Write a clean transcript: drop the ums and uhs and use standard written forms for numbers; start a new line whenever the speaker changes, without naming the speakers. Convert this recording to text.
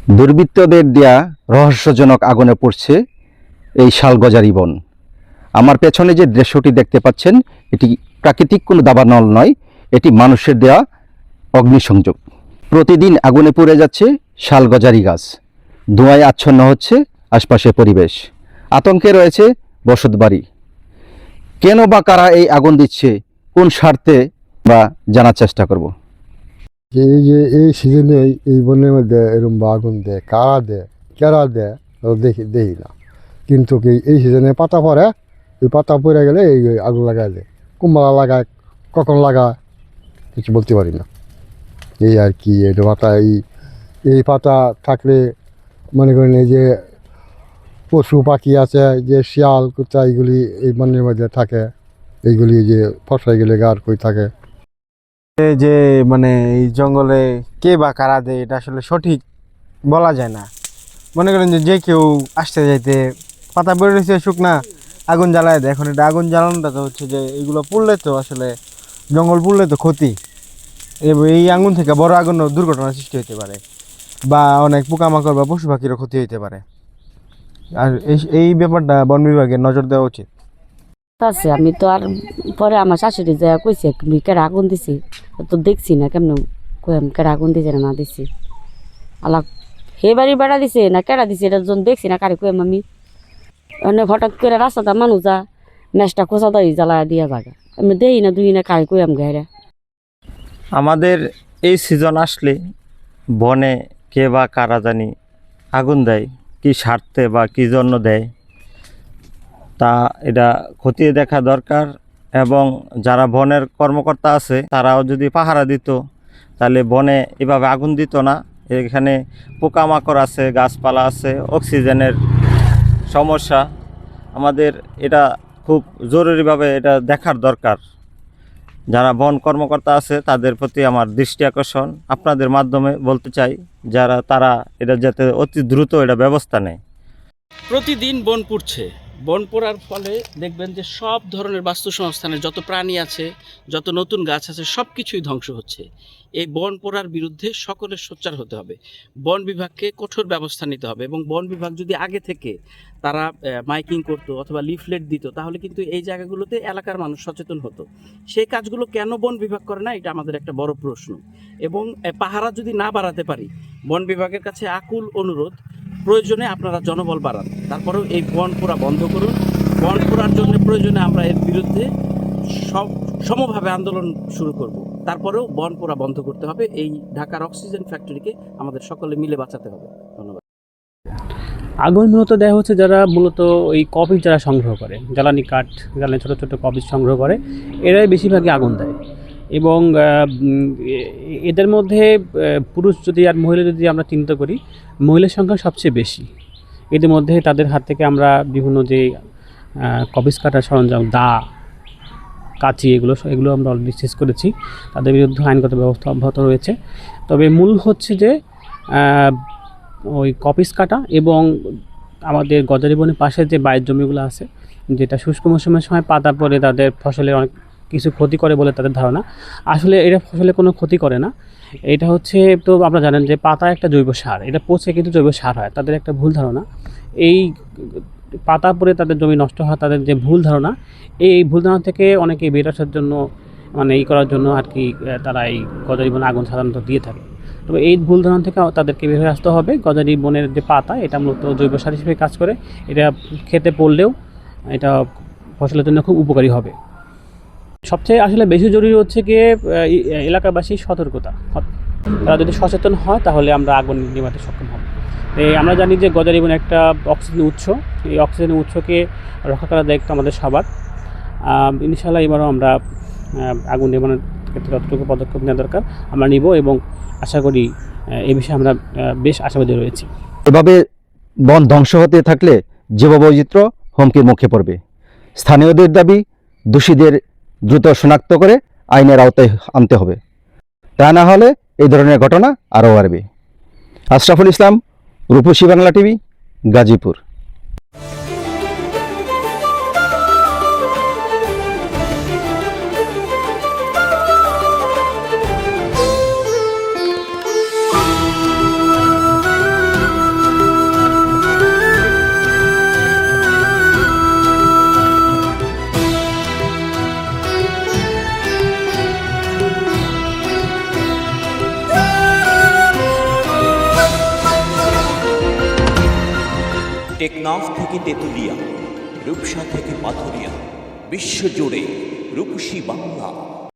দুর্বৃত্তদের দেয়া রহস্যজনক আগুনে পড়ছে এই শালগজারি বন। আমার পেছনে যে দৃশ্যটি দেখতে পাচ্ছেন, এটি প্রাকৃতিক কোনো দাবানল নয়, এটি মানুষের দেয়া অগ্নিসংযোগ। প্রতিদিন আগুনে পুড়ে যাচ্ছে শালগজারি গাছ, ধোঁয়ায় আচ্ছন্ন হচ্ছে আশপাশের পরিবেশ, আতঙ্কে রয়েছে বসতবাড়ি। কেন বা কারা এই আগুন দিচ্ছে, কোন স্বার্থে বা জানার চেষ্টা করব।
এই সিজনে এই বনের মধ্যে এরকম আগুন দেয়, কারা দেয়, কেরা দেয় দেখি না। কিন্তু এই সিজনে পাতা পড়ে, ওই পাতা পড়ে গেলে এই আগুন লাগাই দেয়। কুম্বালা লাগায়, কখন লাগায় কিছু বলতে পারি না। এই আর কি, এটা পাতা এই পাতা থাকলে মনে করেন এই যে পশু পাখি আছে, যে শিয়াল কুত্তা, এইগুলি এই বনের মধ্যে থাকে, এইগুলি যে ফসাই গেলে গার কই থাকে।
যে মানে এই জঙ্গলে কে বা কারা দেয় এটা আসলে সঠিক বলা যায় না। মনে করেন যে কেউ আসতে যাইতে পাতা পড়ে রয়েছে শুকনা, আগুন জ্বালায় দেয়। এখন এটা আগুন জ্বালানোটা তো হচ্ছে যে এইগুলো পুড়লে তো আসলে জঙ্গল পুড়লে তো ক্ষতি, এই আগুন থেকে বড় আগুন দুর্ঘটনার সৃষ্টি হতে পারে, বা অনেক পোকামাকড় বা পশু পাখিরও ক্ষতি হতে পারে। আর এই ব্যাপারটা বন বিভাগের নজর দেওয়া উচিত
আছে। আমি তো আর পরে আমার শাশুড়ি যা কইছে কেরা আগুন দিছি, তো দেখছি না কেমন কেরা আগুন দিছে না দিছি। আলা হে বাড়ি বেড়া দিছে না কেরা দিছে এটা যখন দেখছি না কারে কইম আমি। অনেক হঠাৎ করে রাস্তাটা মানুষ যা ম্যাচটা খোঁচা দাই জ্বালা দিয়া জায়গা আমি দেই না দুই না কারে কইম গাইরা।
আমাদের এই সিজন আসলে বনে কে বা কারা জানি আগুন দেয়, কি স্বার্থে বা কী জন্য দেয় তা এটা খতিয়ে দেখা দরকার। এবং যারা বনের কর্মকর্তা আছে তারাও যদি পাহারা দিত তাহলে বনে এভাবে আগুন দিত না। এখানে পোকামাকড় আছে, গাছপালা আছে, অক্সিজেনের সমস্যা, আমাদের এটা খুব জরুরিভাবে এটা দেখার দরকার। যারা বন কর্মকর্তা আছে তাদের প্রতি আমার দৃষ্টি আকর্ষণ, আপনাদের মাধ্যমে বলতে চাই তারা এটা যাতে অতি দ্রুত এটা ব্যবস্থা নেয়।
প্রতিদিন বন পুড়ছে। বন পোড়ার ফলে দেখবেন যে সব ধরনের বাস্তুসংস্থানের যত প্রাণী আছে, যত নতুন গাছ আছে, সব কিছুই ধ্বংস হচ্ছে। এই বন পোড়ার বিরুদ্ধে সকলের সোচ্চার হতে হবে, বন বিভাগকে কঠোর ব্যবস্থা নিতে হবে। এবং বন বিভাগ যদি আগে থেকে তারা মাইকিং করতো অথবা লিফলেট দিত, তাহলে কিন্তু এই জায়গাগুলোতে এলাকার মানুষ সচেতন হতো। সেই কাজগুলো কেন বন বিভাগ করে না, এটা আমাদের একটা বড় প্রশ্ন। এবং পাহারা যদি না বাড়াতে পারি, বন বিভাগের কাছে আকুল অনুরোধ, প্রয়োজনে আপনারা জনবল বাড়ান, তারপরেও এই বন পোড়া বন্ধ করুন। বন পোড়ার জন্য প্রয়োজনে আমরা এর বিরুদ্ধে সমভাবে আন্দোলন শুরু করব। তারপরেও বন পোড়া বন্ধ করতে হবে। এই ঢাকার অক্সিজেন ফ্যাক্টরিকে আমাদের সকলে মিলে বাঁচাতে হবে। ধন্যবাদ।
আগুন মূলত দেওয়া হচ্ছে যারা মূলত ওই কপিস যারা সংগ্রহ করে, জ্বালানি কাঠ, জ্বালানি ছোটো ছোটো কপিস সংগ্রহ করে, এরাই বেশিরভাগই আগুন দেয়। এবং এদের মধ্যে পুরুষ যদি আর মহিলা যদি আমরা চিন্তা করি, মহিলার সংখ্যা সবচেয়ে বেশি। এদের মধ্যে তাদের হাত থেকে আমরা বিভিন্ন যে কপিস কাটার সরঞ্জাম, দা, কাঁচি, এগুলো আমরা অলরেডি শেষ করেছি। তাদের বিরুদ্ধে আইনগত ব্যবস্থা অব্যাহত রয়েছে। তবে মূল হচ্ছে যে ওই কপিস কাটা এবং আমাদের গজারি বনের পাশে যে বাইরের জমিগুলো আছে, যেটা শুষ্ক মৌসুমের সময় পাতা পড়ে তাদের ফসলে অনেক কিছু ক্ষতি করে বলে তাদের ধারণা। আসলে এটা ফসলে কোনো ক্ষতি করে না। এটা হচ্ছে, তো আপনারা জানেন যে পাতা একটা জৈব সার, এটা পচে কিন্তু জৈব সার হয়। তাদের একটা ভুল ধারণা, এই পাতা পড়ে তাদের জমি নষ্ট হয়, তাদের যে ভুল ধারণা, এই ভুল ধারণা থেকে অনেকে বের আসার জন্য মানে করার জন্য আর কি তারা এই গজারি বনে আগুন সাধারণত দিয়ে থাকে। তবে এই ভুল ধারণা থেকে তাদেরকে বের হয়ে আসতে হবে। গজারি বনের যে পাতা, এটা মূলত জৈব সার হিসেবে কাজ করে। এটা খেতে পড়লেও এটা ফসলের জন্য খুব উপকারী হবে। সবচেয়ে আসলে বেশি জরুরি হচ্ছে গিয়ে এলাকাবাসীর সতর্কতা। তারা যদি সচেতন হয় তাহলে আমরা আগুন নিভাতে সক্ষম হব। আমরা জানি যে গজারি বন একটা অক্সিজেন উৎস, এই অক্সিজেনের উৎসকে রক্ষা করার দায়িত্ব আমাদের সবার। ইনশাআল্লাহ এবারও আমরা আগুন নিবানোর ক্ষেত্রে যতটুকু পদক্ষেপ নেওয়া দরকার আমরা নিব, এবং আশা করি এই বিষয়ে আমরা বেশ আশাবাদী রয়েছি।
এভাবে বন ধ্বংস হতে থাকলে জীববৈচিত্র্য হুমকির মুখে পড়বে। স্থানীয়দের দাবি, দোষীদের দ্রুত শনাক্ত করে আইনের আওতায় আনতে হবে। তা না হলে এই ধরনের ঘটনা আরও বাড়বে। আশরাফুল ইসলাম, রূপসী বাংলা টিভি, গাজীপুর।
টেকনাফ থেকে তেঁতুলিয়া, রূপসা থেকে পাথুরিয়া, বিশ্বজুড়ে রূপসী বাংলা।